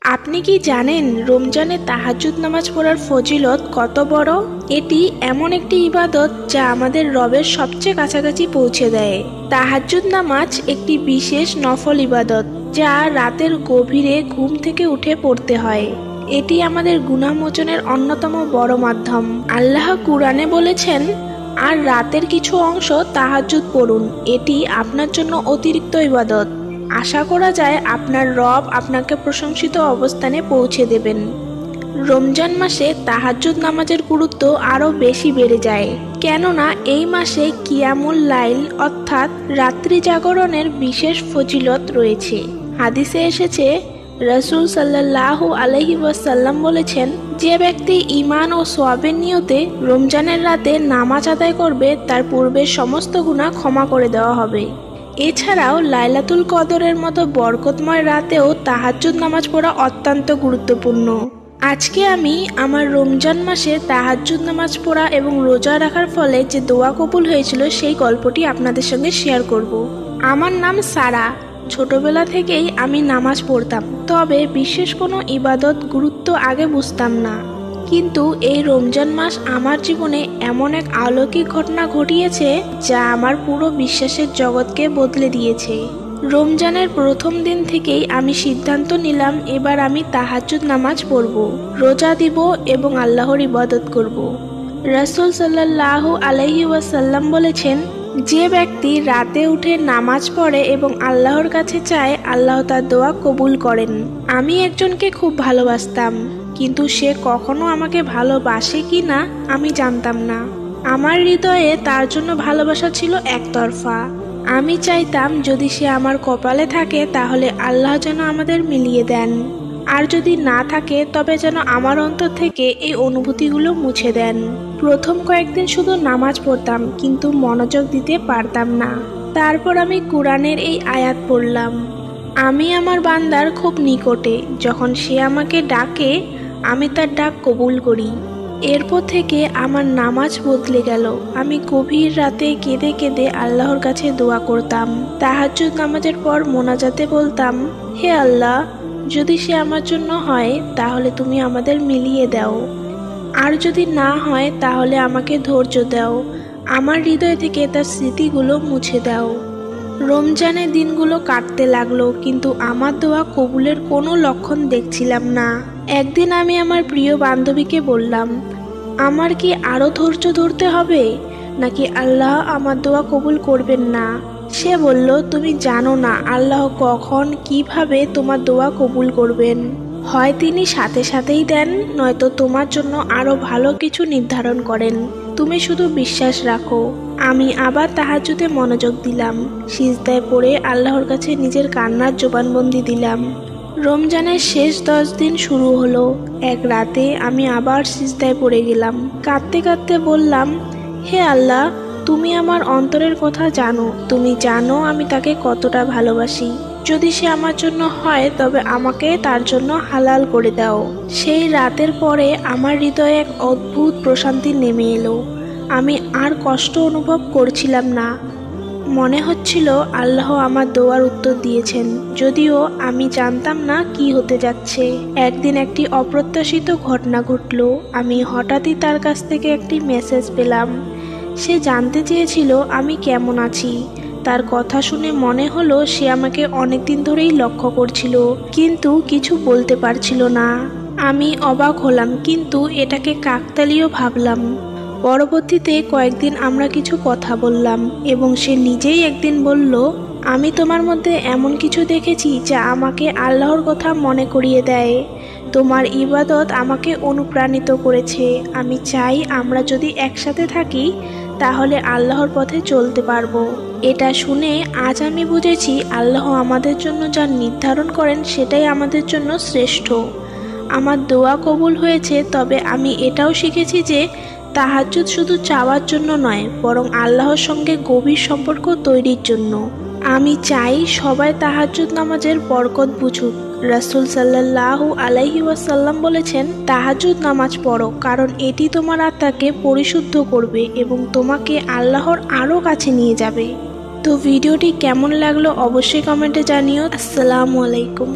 আপনি কি জানেন রমজানে তাহাজ্জুদ নামাজ পড়ার ফজিলত কত বড়? এটি এমন একটি ইবাদত যা আমাদের রবের সবচেয়ে কাছাকাছি পৌঁছে দেয়। তাহাজ্জুদ নামাজ একটি বিশেষ নফল ইবাদত যা রাতের গভীরে ঘুম থেকে উঠে পড়তে হয়। এটি আমাদের গুনাহ মোচনের অন্যতম বড় মাধ্যম। আল্লাহ কুরআনে বলেছেন, আর রাতের কিছু অংশ তাহাজ্জুদ পড়ুন, এটি আপনার জন্য অতিরিক্ত ইবাদত। আশা করা যায় আপনার রব আপনাকে প্রশংসিত অবস্থানে পৌঁছে দেবেন। রমজান মাসে তাহাজ্জুদ নামাজের গুরুত্ব আরও বেশি বেড়ে যায়, কেননা এই মাসে কিয়ামুল লাইল অর্থাৎ রাত্রি জাগরণের বিশেষ ফজিলত রয়েছে। হাদিসে এসেছে, রাসূল সাল্লাল্লাহু আলাইহি ওয়াসাল্লাম বলেছেন, যে ব্যক্তি ঈমান ও সওয়াবের নিয়তে রমজানের রাতে নামাজ আদায় করবে তার পূর্বের সমস্ত গুনাহ ক্ষমা করে দেওয়া হবে। এছাড়াও লাইলাতুল কদরের মতো বরকতময় রাতেও তাহাজ্জুদ নামাজ পড়া অত্যন্ত গুরুত্বপূর্ণ। আজকে আমি আমার রমজান মাসে তাহাজ্জুদ নামাজ পড়া এবং রোজা রাখার ফলে যে দোয়া কবুল হয়েছিল সেই গল্পটি আপনাদের সঙ্গে শেয়ার করব। আমার নাম সারা। ছোটবেলা থেকেই আমি নামাজ পড়তাম, তবে বিশেষ কোনো ইবাদত গুরুত্ব আগে বুঝতাম না। কিন্তু এই রমজান মাস আমার জীবনে এমন এক অলৌকিক ঘটনা ঘটিয়েছে যা আমার পুরো বিশ্বাসের জগৎকে বদলে দিয়েছে। রমজানের প্রথম দিন থেকেই আমি সিদ্ধান্ত নিলাম এবার আমি তাহাজ্জুদ নামাজ পড়ব, রোজা দিব এবং আল্লাহর ইবাদত করব। রাসূল সাল্লাল্লাহু আলাইহি ওয়াসাল্লাম বলেছেন, যে ব্যক্তি রাতে উঠে নামাজ পড়ে এবং আল্লাহর কাছে চায়, আল্লাহ তার দোয়া কবুল করেন। আমি একজনকে খুব ভালোবাসতাম, কিন্তু সে কখনো আমাকে ভালোবাসে কি না আমি জানতাম না। আমার হৃদয়ে তার জন্য ভালোবাসা ছিল একতরফা। আমি চাইতাম যদি সে আমার কপালে থাকে তাহলে আল্লাহ যেন আমাদের মিলিয়ে দেন, আর যদি না থাকে তবে যেন আমার অন্তর থেকে এই অনুভূতিগুলো মুছে দেন। প্রথম কয়েকদিন শুধু নামাজ পড়তাম, কিন্তু মনোযোগ দিতে পারতাম না। তারপর আমি কুরআনের এই আয়াত পড়লাম, আমি আমার বান্দার খুব নিকটে, যখন সে আমাকে ডাকে আমি তার ডাক কবুল করি। এরপর থেকে আমার নামাজ বদলে গেল। আমি গভীর রাতে কেঁদে কেঁদে আল্লাহর কাছে দোয়া করতাম। তাহাজ্জুদ নামাজের পর মোনাজাতে বলতাম, হে আল্লাহ, যদি সে আমার জন্য হয় তাহলে তুমি আমাদের মিলিয়ে দাও, আর যদি না হয় তাহলে আমাকে ধৈর্য দাও, আমার হৃদয় থেকে তার স্মৃতিগুলো মুছে দাও। রমজানের দিনগুলো কাটতে লাগলো, কিন্তু আমার দোয়া কবুলের কোনো লক্ষণ দেখছিলাম না। একদিন আমি আমার প্রিয় বান্ধবীকে বললাম, আমার কি আরও ধৈর্য ধরতে হবে, নাকি আল্লাহ আমার দোয়া কবুল করবেন না? সে বলল, তুমি জানো না আল্লাহ কখন কিভাবে তোমার দোয়া কবুল করবেন। হয় তিনি সাথে সাথেই দেন, নয়তো তোমার জন্য আরও ভালো কিছু নির্ধারণ করেন। তুমি শুধু বিশ্বাস রাখো। আমি আবার তাহাজ্জুদে মনোযোগ দিলাম। সিজদায় পড়ে আল্লাহর কাছে নিজের কান্নার জবানবন্দি দিলাম। রমজানের শেষ 10 দিন শুরু হলো। এক রাতে আমি আবার সিজদায় পড়ে গেলাম। কাঁদতে কাঁদতে বললাম, হে আল্লাহ, তুমি আমার অন্তরের কথা জানো। তুমি জানো আমি তাকে কতটা ভালোবাসি। যদি সে আমার জন্য হয় তবে আমাকে তার জন্য হালাল করে দাও। সেই রাতের পরে আমার হৃদয়ে এক অদ্ভুত প্রশান্তি নেমে এলো। আমি আর কষ্ট অনুভব করছিলাম না। মনে হচ্ছিল আল্লাহ আমার দোয়ার উত্তর দিয়েছেন, যদিও আমি জানতাম না কি হতে যাচ্ছে। একদিন একটি অপ্রত্যাশিত ঘটনা ঘটল। আমি হঠাৎই তার কাছ থেকে একটি মেসেজ পেলাম। সে জানতে চেয়েছিল আমি কেমন আছি। তার কথা শুনে মনে হলো সে আমাকে অনেকদিন ধরেই লক্ষ্য করছিল, কিন্তু কিছু বলতে পারছিল না। আমি অবাক হলাম, কিন্তু এটাকে কাকতালীয় ভাবলাম। পরবর্তীতে কয়েকদিন আমরা কিছু কথা বললাম এবং সে নিজেই একদিন বলল, আমি তোমার মধ্যে এমন কিছু দেখেছি যা আমাকে আল্লাহর কথা মনে করিয়ে দেয়। তোমার ইবাদত আমাকে অনুপ্রাণিত করেছে। আমি চাই আমরা যদি একসাথে থাকি তাহলে আল্লাহর পথে চলতে পারবো। এটা শুনে আজ আমি বুঝেছি আল্লাহ আমাদের জন্য যা নির্ধারণ করেন সেটাই আমাদের জন্য শ্রেষ্ঠ। আমার দোয়া কবুল হয়েছে, তবে আমি এটাও শিখেছি যে তাহাজ্জুদ শুধু চাওয়ার জন্য নয়, বরং আল্লাহর সঙ্গে গভীর সম্পর্ক তৈরির জন্য। আমি চাই সবাই তাহাজ্জুদ নামাজের বরকত বুঝুক। রাসূল সাল্লাল্লাহু আলাইহি ওয়াসাল্লাম বলেছেন, তাহাজ্জুদ নামাজ পড়ো, কারণ এটি তোমার আত্মাকে পরিশুদ্ধ করবে এবং তোমাকে আল্লাহর আরও কাছে নিয়ে যাবে। তো ভিডিওটি কেমন লাগলো অবশ্যই কমেন্টে জানিও। আসসালামু আলাইকুম।